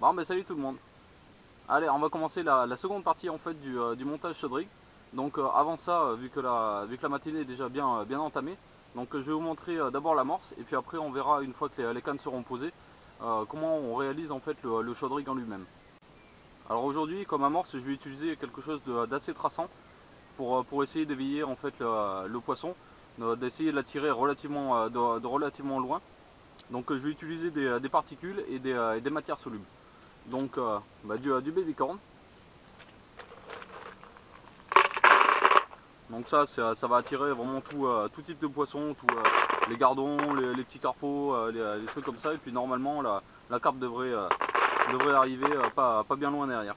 Bon ben salut tout le monde. Allez, on va commencer la seconde partie en fait du montage chaudrig. Donc avant ça, vu que la matinée est déjà bien entamée, donc je vais vous montrer d'abord l'amorce et puis après on verra une fois que les cannes seront posées comment on réalise en fait le chaudrig en lui-même. Alors aujourd'hui, comme amorce, je vais utiliser quelque chose d'assez traçant pour essayer d'éveiller en fait le poisson, d'essayer de l'attirer relativement, de relativement loin. Donc je vais utiliser des particules et des matières solubles. Donc du babycorn. Donc ça va attirer vraiment tout type de poisson, les gardons, les petits carpeaux, les trucs comme ça. Et puis normalement la carpe devrait arriver pas bien loin derrière.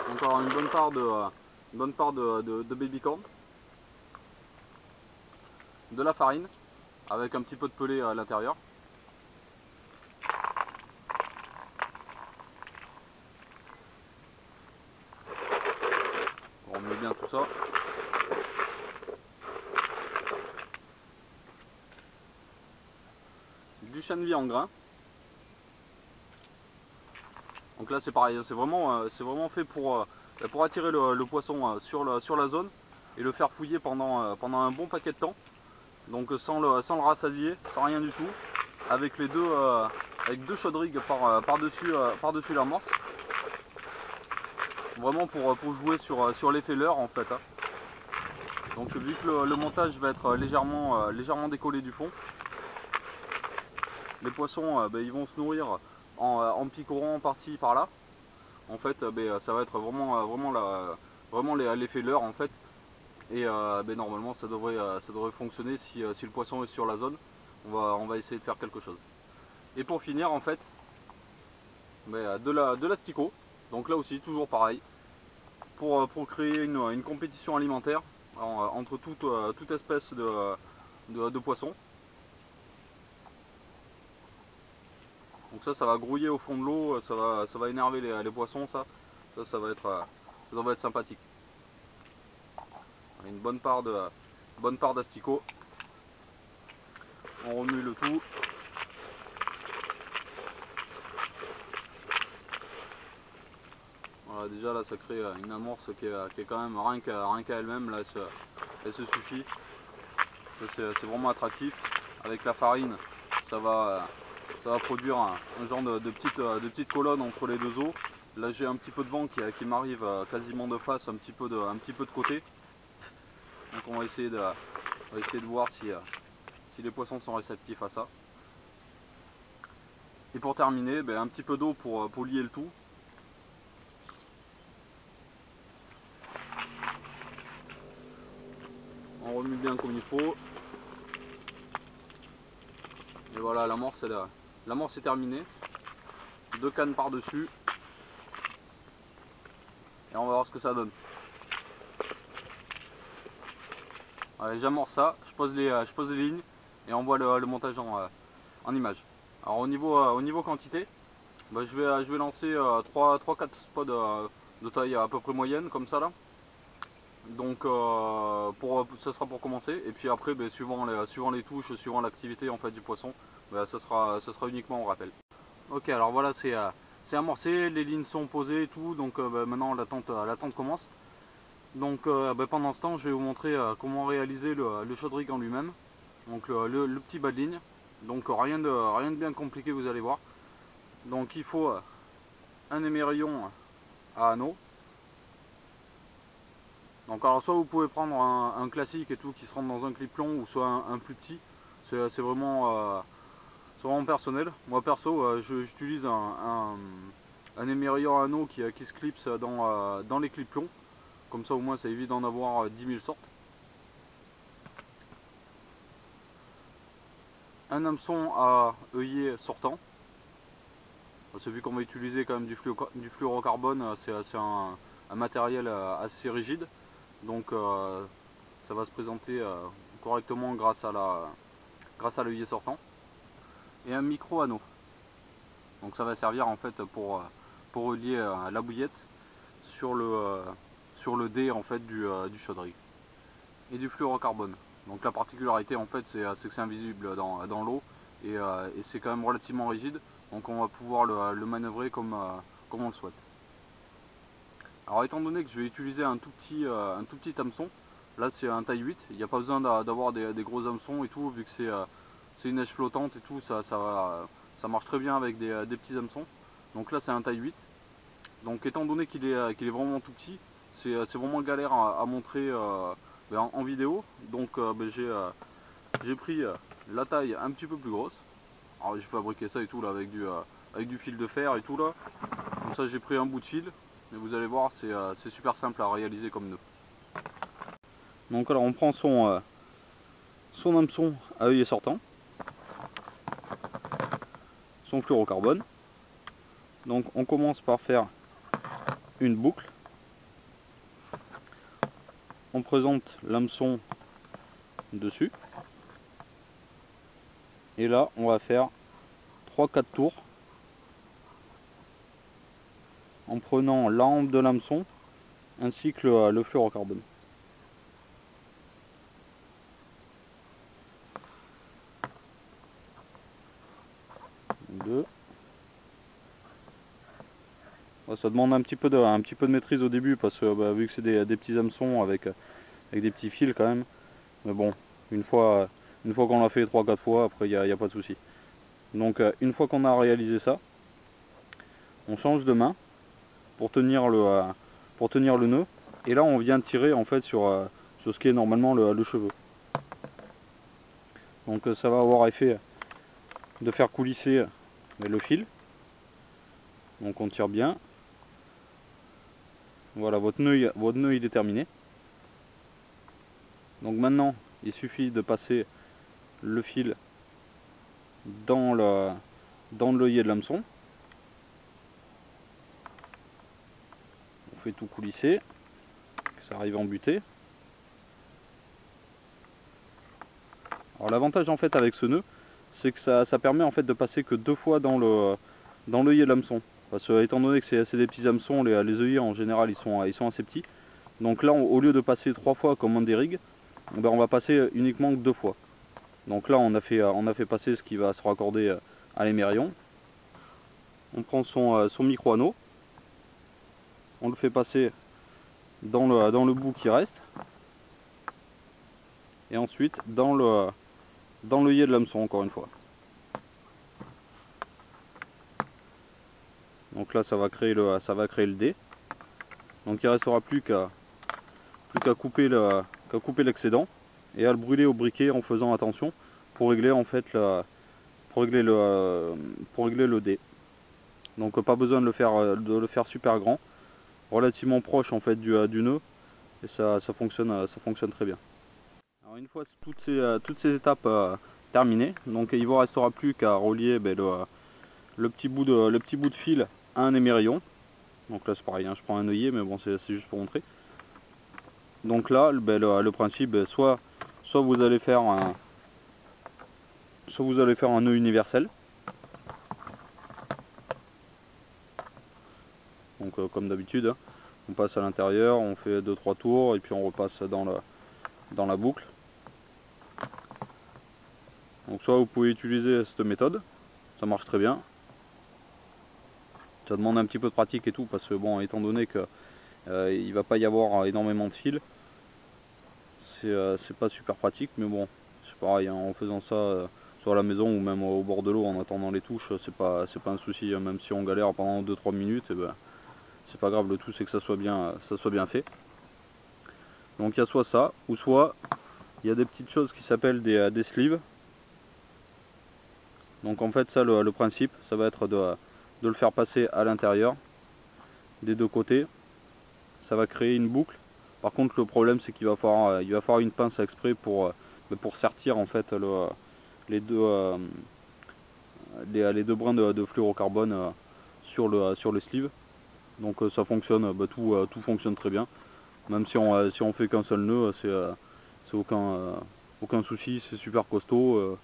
Donc alors une bonne part de babycorn, de la farine avec un petit peu de pelé à l'intérieur. On met bien tout ça. Du chènevis en grains. Donc là c'est pareil, c'est vraiment fait pour attirer le poisson sur la zone et le faire fouiller pendant un bon paquet de temps. Donc sans le rassasier, sans rien du tout, avec avec deux chaudrigues par-dessus l'amorce. Vraiment pour jouer sur l'effet leurre en fait. Donc vu que le montage va être légèrement décollé du fond, les poissons ils vont se nourrir en picorant par-ci par-là. En fait ça va être vraiment l'effet leurre en fait. Et normalement ça devrait fonctionner si le poisson est sur la zone. On va essayer de faire quelque chose. Et pour finir en fait, de l'asticot. Donc là aussi toujours pareil. Pour créer une compétition alimentaire entre toute espèce de poisson. Donc ça va grouiller au fond de l'eau, ça va énerver les poissons, ça devrait être sympathique. Une bonne part d'asticot. On remue le tout. Voilà, déjà là ça crée une amorce qui est quand même rien qu'à elle-même, là elle se suffit. C'est vraiment attractif. Avec la farine, ça va produire un genre de petite colonne entre les deux eaux. Là j'ai un petit peu de vent qui m'arrive quasiment de face, un petit peu de côté. Donc on va essayer de voir si les poissons sont réceptifs à ça. Et pour terminer, un petit peu d'eau pour lier le tout. On remue bien comme il faut. Et voilà, l'amorce est terminée. Deux cannes par dessus. Et on va voir ce que ça donne. Allez, j'amorce ça, je pose les lignes et on voit le montage en image. Alors au niveau quantité, je vais lancer 3-4 spots de taille à peu près moyenne comme ça là. Donc ça sera pour commencer. Et puis après suivant les touches, suivant l'activité en fait du poisson, ça sera uniquement au rappel. Ok, alors voilà, c'est amorcé, les lignes sont posées et tout, donc maintenant l'attente commence. Donc pendant ce temps je vais vous montrer comment réaliser le chaudrig en lui-même. Donc le petit bas de ligne. Donc rien de bien compliqué, vous allez voir. Donc il faut un émerillon à anneau. Donc alors soit vous pouvez prendre un classique et tout qui se rentre dans un clip long, ou soit un plus petit. C'est vraiment personnel. Moi perso j'utilise un émerillon à anneau qui se clipse dans les clips longs. Comme ça au moins ça évite d'en avoir 10 000 sortes. Un hameçon à œillet sortant. Parce que vu qu'on va utiliser quand même du fluorocarbone, c'est un matériel assez rigide. Donc ça va se présenter correctement grâce à l'œillet sortant. Et un micro anneau. Donc ça va servir en fait pour relier la bouillette sur le dé en fait du chaudrig. Et du fluorocarbone. Donc la particularité en fait c'est que c'est invisible dans l'eau et c'est quand même relativement rigide, donc on va pouvoir le manœuvrer comme on le souhaite. Alors étant donné que je vais utiliser un tout petit hameçon, là c'est un taille 8, il n'y a pas besoin d'avoir des gros hameçons et tout, vu que c'est une neige flottante et tout, ça marche très bien avec des petits hameçons. Donc là c'est un taille 8, donc étant donné qu'il est vraiment tout petit, c'est vraiment galère à montrer en vidéo, donc j'ai pris la taille un petit peu plus grosse. Alors j'ai fabriqué ça et tout là avec du fil de fer et tout là. Comme ça j'ai pris un bout de fil et vous allez voir c'est super simple à réaliser comme nœud. Donc alors on prend son hameçon à œillet sortant, son fluorocarbone. Donc on commence par faire une boucle. On présente l'hameçon dessus. Et là on va faire 3-4 tours en prenant l'ambre de l'hameçon ainsi que le fluorocarbone. 2. Ça demande un petit peu de maîtrise au début parce que vu que c'est des petits hameçons avec des petits fils quand même. Mais bon, une fois qu'on l'a fait 3-4 fois, après il n'y a pas de souci. Donc une fois qu'on a réalisé ça, on change de main pour tenir le nœud. Et là on vient tirer en fait sur ce qui est normalement le cheveu. Donc ça va avoir effet de faire coulisser le fil. Donc on tire bien. Voilà, votre nœud il est terminé. Donc maintenant il suffit de passer le fil dans l'œillet de l'hameçon. On fait tout coulisser, que ça arrive en butée. Alors l'avantage en fait avec ce nœud, c'est que ça permet en fait de passer que 2 fois dans l'œillet de l'hameçon. Parce que étant donné que c'est des petits hameçons, les œillets en général ils sont assez petits. Donc là au lieu de passer 3 fois comme un des rigs, on va passer uniquement 2 fois. Donc là on a fait passer ce qui va se raccorder à l'émerillon. On prend son micro anneau, on le fait passer dans le bout qui reste, et ensuite dans l'œillet de l'hameçon encore une fois. Donc là ça va créer le dé. Donc il ne restera plus qu'à couper l'excédent et à le brûler au briquet en faisant attention pour régler en fait pour régler le dé. Donc pas besoin de le faire super grand, relativement proche en fait du nœud, et ça fonctionne très bien. Alors une fois toutes ces étapes terminées, donc il ne vous restera plus qu'à relier le petit bout de fil à un émerillon. Donc là c'est pareil, hein, je prends un œillet, mais bon c'est juste pour montrer. Donc là le principe, soit vous allez faire un nœud universel. Donc comme d'habitude, hein, on passe à l'intérieur, on fait 2-3 tours et puis on repasse dans la boucle. Donc soit vous pouvez utiliser cette méthode, ça marche très bien. Ça demande un petit peu de pratique et tout parce que bon, étant donné que il va pas y avoir énormément de fils, c'est pas super pratique, mais bon, c'est pareil, hein, en faisant ça soit à la maison ou même au bord de l'eau en attendant les touches, c'est pas un souci, hein, même si on galère pendant 2-3 minutes, et ben c'est pas grave, le tout c'est que ça soit bien fait. Donc il y a soit ça, ou soit il y a des petites choses qui s'appellent des sleeves. Donc en fait ça le principe, ça va être de le faire passer à l'intérieur des deux côtés. Ça va créer une boucle. Par contre le problème c'est qu'il va falloir une pince exprès pour sertir en fait les deux brins de fluorocarbone sur le sleeve. Donc ça fonctionne, tout fonctionne très bien. Même si on fait qu'un seul nœud, c'est aucun souci, c'est super costaud.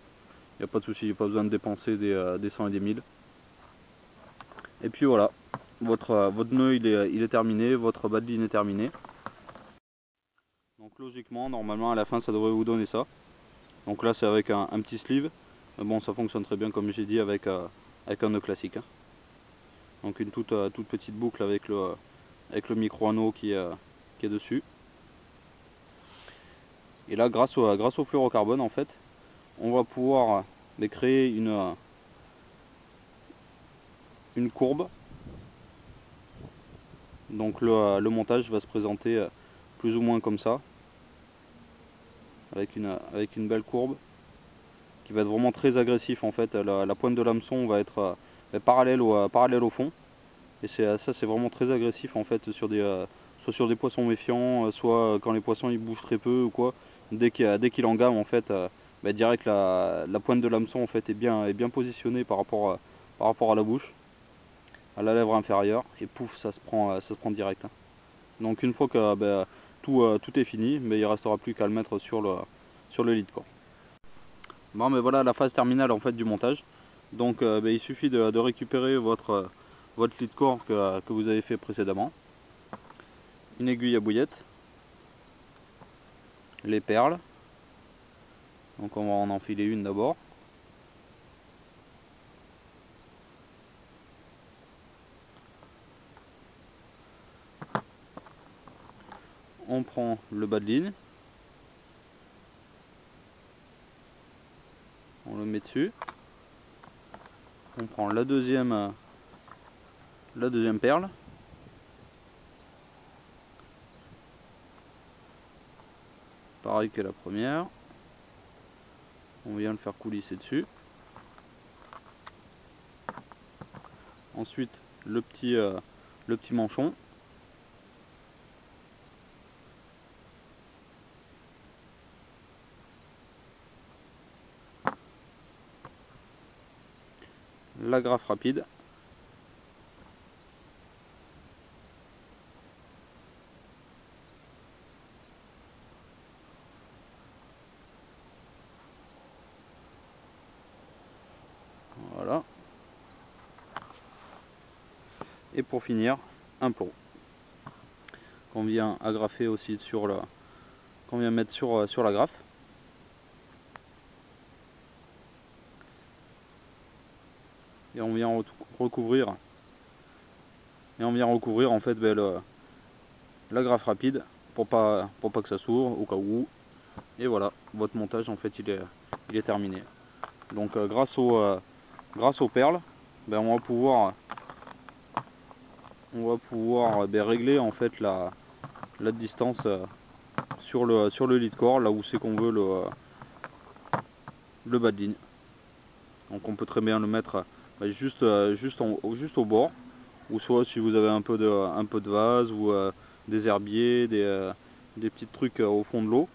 Il n'y a pas de souci, il n'y a pas besoin de dépenser des 100 et des 1000. Et puis voilà, votre nœud il est terminé, votre bas de ligne est terminé. Donc logiquement, normalement à la fin ça devrait vous donner ça. Donc là c'est avec un petit sleeve. Mais bon, ça fonctionne très bien comme j'ai dit avec un nœud classique, hein. Donc une toute petite boucle avec le micro anneau qui est dessus. Et là, grâce au fluorocarbone, en fait, on va pouvoir créer une courbe. Donc le montage va se présenter plus ou moins comme ça, avec une belle courbe qui va être vraiment très agressif. En fait, la pointe de l'hameçon va être parallèle au fond, et ça c'est vraiment très agressif en fait soit sur des poissons méfiants, soit quand les poissons ils bougent très peu ou quoi. Dès qu'il engame en fait, direct la pointe de l'hameçon en fait est bien positionnée par rapport à la bouche, à la lèvre inférieure, et pouf, ça se prend direct, hein. Donc une fois que tout est fini, il ne restera plus qu'à le mettre sur le lead core. Bon, mais voilà la phase terminale en fait du montage. Donc il suffit de récupérer votre lead core que vous avez fait précédemment, une aiguille à bouillette, les perles. Donc on va en enfiler une d'abord. On prend le bas de ligne, on le met dessus. On prend la deuxième perle. Pareil que la première. On vient le faire coulisser dessus. Ensuite le petit manchon. L'agrafe rapide. Voilà. Et pour finir, un plomb qu'on vient agrafer aussi qu'on vient mettre sur la grafe. Et on vient recouvrir en fait la grafe rapide pour pas que ça s'ouvre au cas où. Et voilà, votre montage en fait il est terminé. Donc grâce aux perles, on va pouvoir régler en fait la distance sur le lead core, là où c'est qu'on veut le bas de ligne. Donc on peut très bien le mettre juste au bord, ou soit si vous avez un peu de vase ou des herbiers, des petits trucs au fond de l'eau.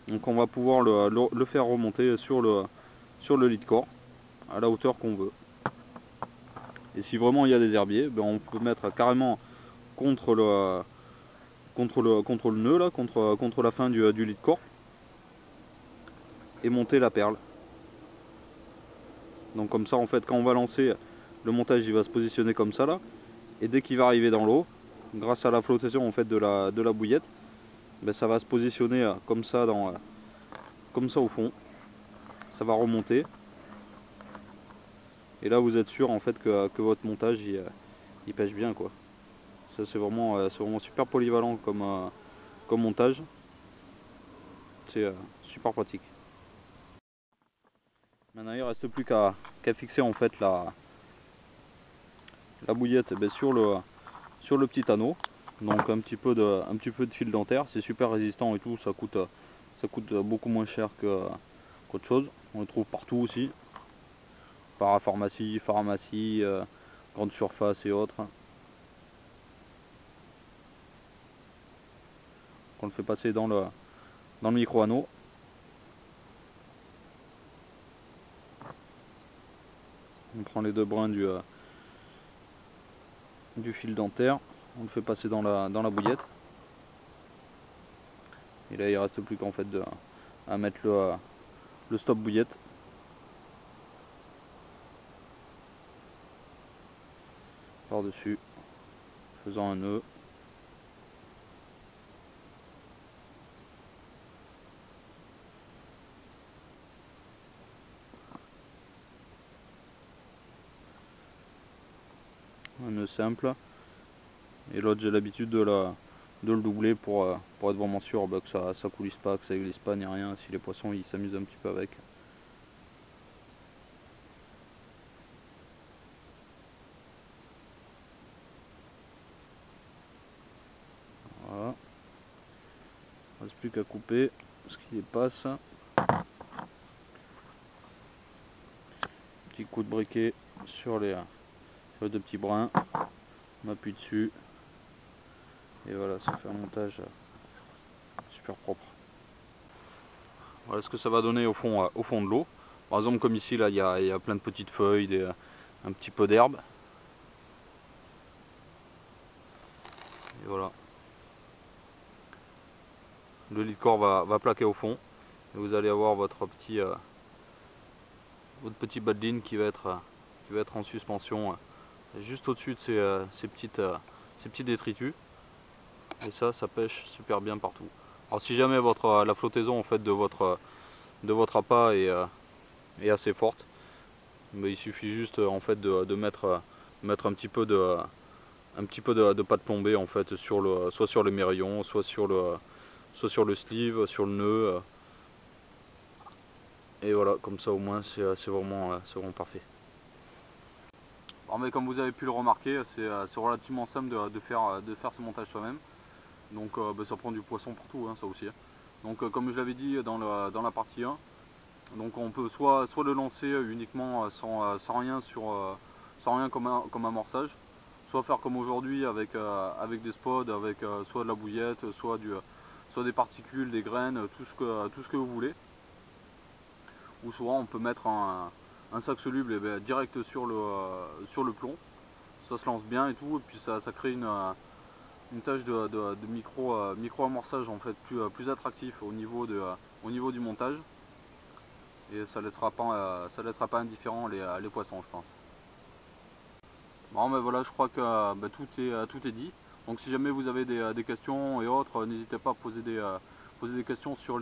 Donc on va pouvoir le faire remonter sur le lead core à la hauteur qu'on veut. Et si vraiment il y a des herbiers, on peut mettre carrément contre le nœud là, contre la fin du lead core, et monter la perle. Donc comme ça en fait, quand on va lancer le montage, il va se positionner comme ça là, et dès qu'il va arriver dans l'eau, grâce à la flottation en fait de la bouillette, ça va se positionner comme ça au fond. Ça va remonter, et là vous êtes sûr en fait que votre montage il pêche bien, quoi. Ça c'est vraiment super polyvalent comme montage. C'est super pratique. Maintenant il ne reste plus qu'à fixer en fait la bouillette sur le petit anneau. Donc un petit peu de fil dentaire, c'est super résistant et tout, ça coûte beaucoup moins cher qu'autre chose. On le trouve partout aussi, parapharmacie, pharmacie, grande surface et autres. On le fait passer dans le micro anneau. On prend les deux brins du fil dentaire, on le fait passer dans la bouillette. Et là il reste plus qu'en fait à mettre le stop bouillette. Par dessus, faisant un nœud. un nœud simple. Et l'autre j'ai l'habitude de le doubler pour être vraiment sûr que ça coulisse pas, que ça glisse pas ni rien, si les poissons ils s'amusent un petit peu avec. Voilà. Il ne reste plus qu'à couper ce qui dépasse. Petit coup de briquet sur les deux petits brins. On appuie dessus. Et voilà, ça fait un montage super propre. Voilà ce que ça va donner au fond de l'eau. Par exemple comme ici là il y a plein de petites feuilles, un petit peu d'herbe. Et voilà. Le lit de corps va plaquer au fond. Et vous allez avoir votre petit badline qui va être en suspension juste au-dessus de ces petits détritus. Et ça pêche super bien partout. Alors si jamais la flottaison en fait de votre appât est assez forte, mais il suffit juste en fait de mettre un petit peu de pâte plombée en fait soit sur les mérillons, soit sur le sleeve, sur le nœud. Et voilà, comme ça au moins c'est vraiment parfait. Alors, mais comme vous avez pu le remarquer, c'est relativement simple de faire ce montage soi-même. Donc ça prend du poisson pour tout, hein, ça aussi. Donc comme je l'avais dit dans la partie 1, donc on peut soit le lancer uniquement sans rien comme amorçage, soit faire comme aujourd'hui avec des spods, avec soit de la bouillette, soit des particules, des graines, tout ce que vous voulez. Ou soit on peut mettre un sac soluble direct sur le plomb. Ça se lance bien et tout, et puis ça crée une tâche de micro amorçage en fait plus attractif au niveau du montage. Et ça laissera pas indifférent les poissons, je pense. Bon, ben voilà, je crois que tout est dit. Donc si jamais vous avez des questions et autres, n'hésitez pas à poser des questions sur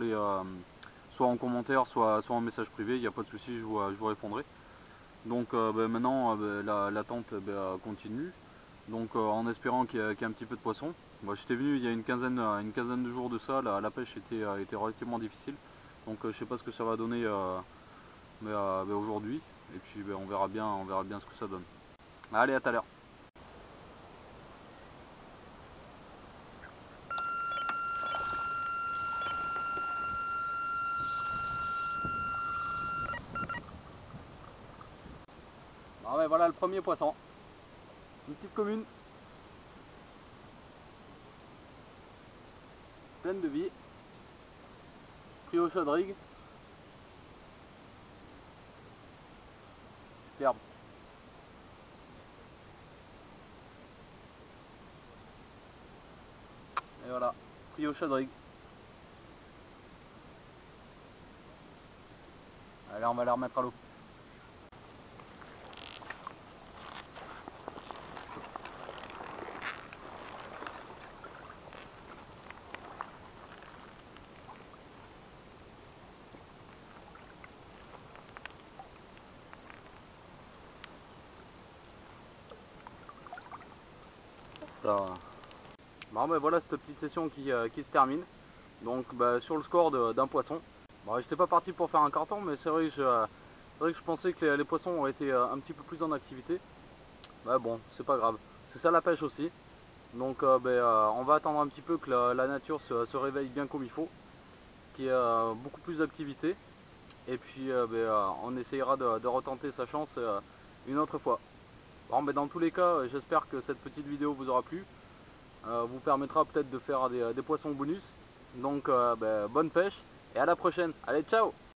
soit en commentaire, soit en message privé, il n'y a pas de souci, je vous répondrai. Donc maintenant l'attente continue. Donc en espérant qu'il y ait un petit peu de poisson. Moi j'étais venu il y a une quinzaine de jours de ça, la pêche était relativement difficile. Donc je sais pas ce que ça va donner aujourd'hui. Et puis on verra bien ce que ça donne. Allez, à tout à l'heure. Ah ouais, voilà le premier poisson. Une petite commune. Pleine de vie. Pris au chaudrigue. Superbe. Et voilà, pris au chaudrigue. Allez, on va les remettre à l'eau. Bon, ben voilà cette petite session qui se termine. Donc sur le score d'un poisson. Bon, j'étais pas parti pour faire un carton, mais c'est vrai que je pensais que les poissons auraient été un petit peu plus en activité. Mais bon, c'est pas grave. C'est ça la pêche aussi. Donc on va attendre un petit peu que la nature se réveille bien comme il faut, qu'il y ait beaucoup plus d'activité. Et puis on essayera de retenter sa chance une autre fois. Bon, dans tous les cas, j'espère que cette petite vidéo vous aura plu. Vous permettra peut-être de faire des poissons bonus. Donc bonne pêche et à la prochaine. Allez, ciao!